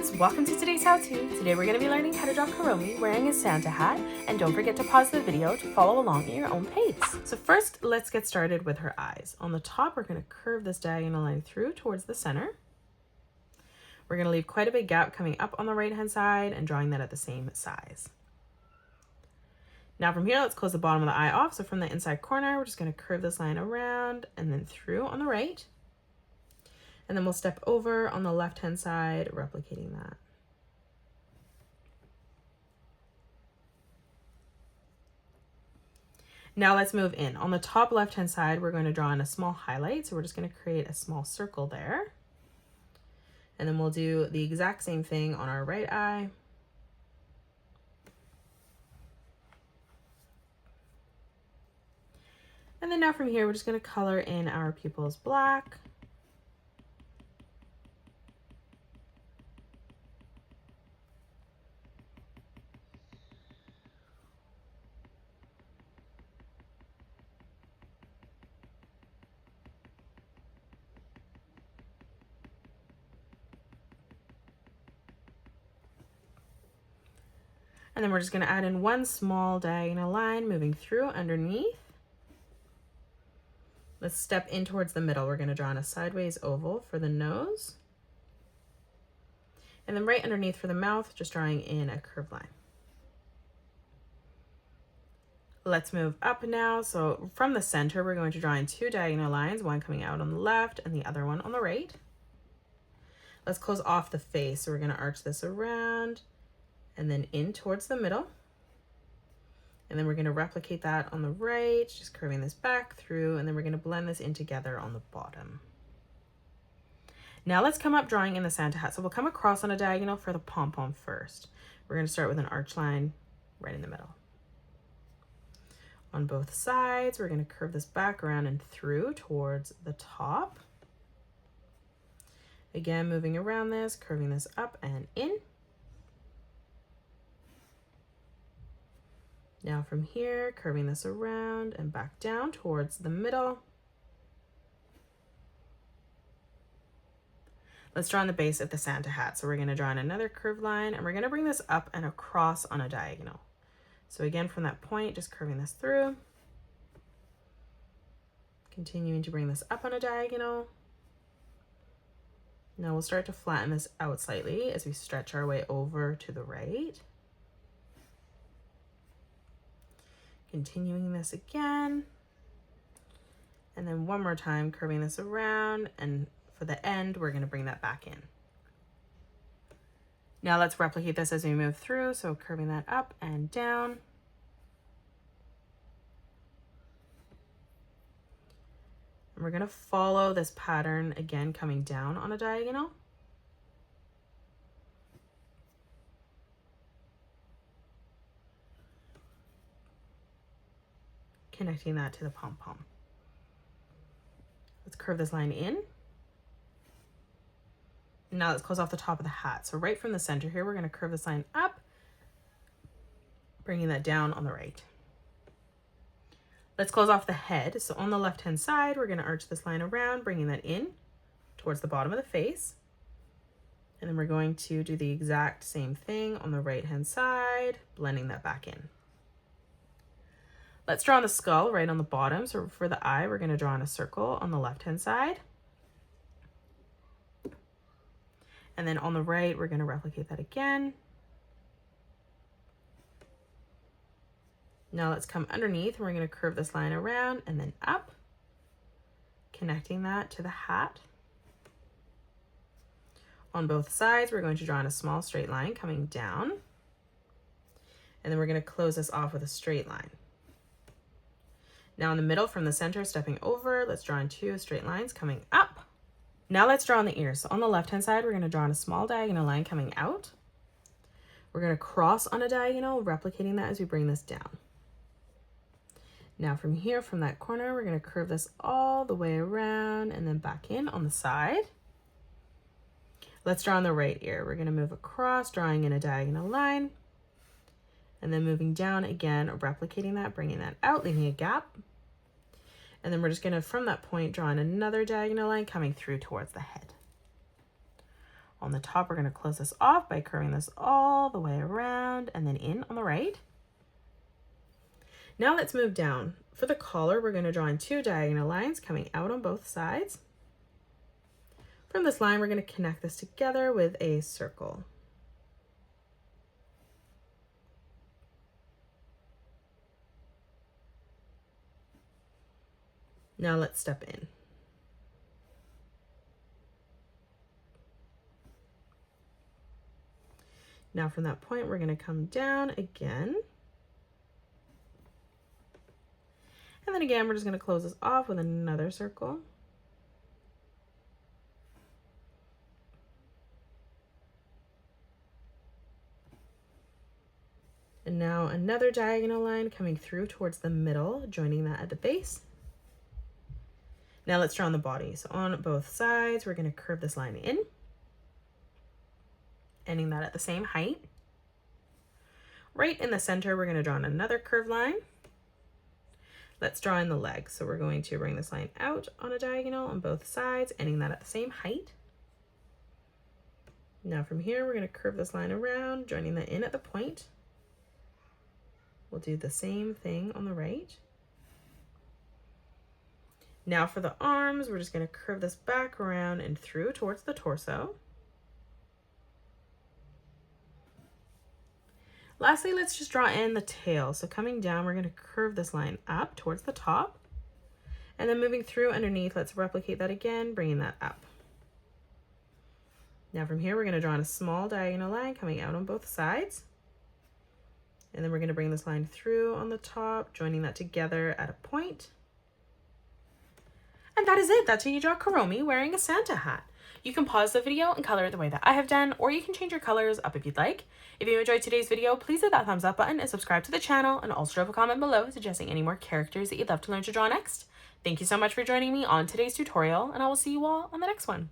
hobbyists, welcome to today's how-to. Today we're going to be learning how to draw Kuromi wearing his Santa hat, and don't forget to pause the video to follow along at your own pace. So first, let's get started with her eyes. On the top, we're going to curve this diagonal line through towards the center. We're going to leave quite a big gap coming up on the right-hand side and drawing that at the same size. Now from here, let's close the bottom of the eye off. So from the inside corner, we're just going to curve this line around and then through on the right. And then we'll step over on the left-hand side, replicating that. Now let's move in. On the top left-hand side, we're going to draw in a small highlight. So we're just going to create a small circle there. And then we'll do the exact same thing on our right eye. And then now from here, we're just going to color in our pupils black. And then we're just going to add in one small diagonal line moving through underneath. Let's step in towards the middle. We're going to draw in a sideways oval for the nose. And then right underneath for the mouth, just drawing in a curved line. Let's move up now. So from the center, we're going to draw in two diagonal lines, one coming out on the left and the other one on the right. Let's close off the face. So we're going to arch this around and then in towards the middle. And then we're going to replicate that on the right, just curving this back through, and then we're going to blend this in together on the bottom. Now let's come up drawing in the Santa hat. So we'll come across on a diagonal for the pom-pom first. We're going to start with an arch line right in the middle. On both sides, we're going to curve this back around and through towards the top. Again, moving around this, curving this up and in. Now from here, curving this around and back down towards the middle. Let's draw on the base of the Santa hat. So we're going to draw in another curved line and we're going to bring this up and across on a diagonal. So again, from that point, just curving this through. Continuing to bring this up on a diagonal. Now we'll start to flatten this out slightly as we stretch our way over to the right. Continuing this again, and then one more time curving this around, and for the end we're going to bring that back in. Now let's replicate this as we move through, so curving that up and down. And we're going to follow this pattern again, coming down on a diagonal. Connecting that to the pom-pom. Let's curve this line in. Now let's close off the top of the hat. So right from the center here, we're going to curve this line up, bringing that down on the right. Let's close off the head. So on the left-hand side, we're going to arch this line around, bringing that in towards the bottom of the face. And then we're going to do the exact same thing on the right-hand side, blending that back in. Let's draw on the skull right on the bottom. So for the eye, we're going to draw in a circle on the left-hand side. And then on the right, we're going to replicate that again. Now let's come underneath and we're going to curve this line around and then up, connecting that to the hat. On both sides, we're going to draw in a small straight line coming down. And then we're going to close this off with a straight line. Now in the middle from the center, stepping over, let's draw in two straight lines coming up. Now let's draw on the ears. So on the left-hand side, we're going to draw in a small diagonal line coming out. We're going to cross on a diagonal, replicating that as we bring this down. Now from here, from that corner, we're going to curve this all the way around and then back in on the side. Let's draw on the right ear. We're going to move across, drawing in a diagonal line. And then moving down again, replicating that, bringing that out, leaving a gap. And then we're just going to, from that point, draw in another diagonal line coming through towards the head. On the top, we're going to close this off by curving this all the way around and then in on the right. Now let's move down. For the collar, we're going to draw in 2 diagonal lines coming out on both sides. From this line, we're going to connect this together with a circle. Now let's step in. Now from that point, we're going to come down again. And then again, we're just going to close this off with another circle. And now another diagonal line coming through towards the middle, joining that at the base. Now let's draw on the body. So on both sides, we're going to curve this line in, ending that at the same height. Right in the center, we're going to draw in another curved line. Let's draw in the leg. So we're going to bring this line out on a diagonal on both sides, ending that at the same height. Now from here, we're going to curve this line around, joining that in at the point. We'll do the same thing on the right. Now for the arms, we're just going to curve this back around and through towards the torso. Lastly, let's just draw in the tail. So coming down, we're going to curve this line up towards the top. And then moving through underneath, let's replicate that again, bringing that up. Now from here, we're going to draw in a small diagonal line coming out on both sides. And then we're going to bring this line through on the top, joining that together at a point. And that is it. That's how you draw Kuromi wearing a Santa hat. You can pause the video and color it the way that I have done, or you can change your colors up if you'd like. If you enjoyed today's video, please hit that thumbs up button and subscribe to the channel, and also drop a comment below suggesting any more characters that you'd love to learn to draw next. Thank you so much for joining me on today's tutorial, and I will see you all on the next one.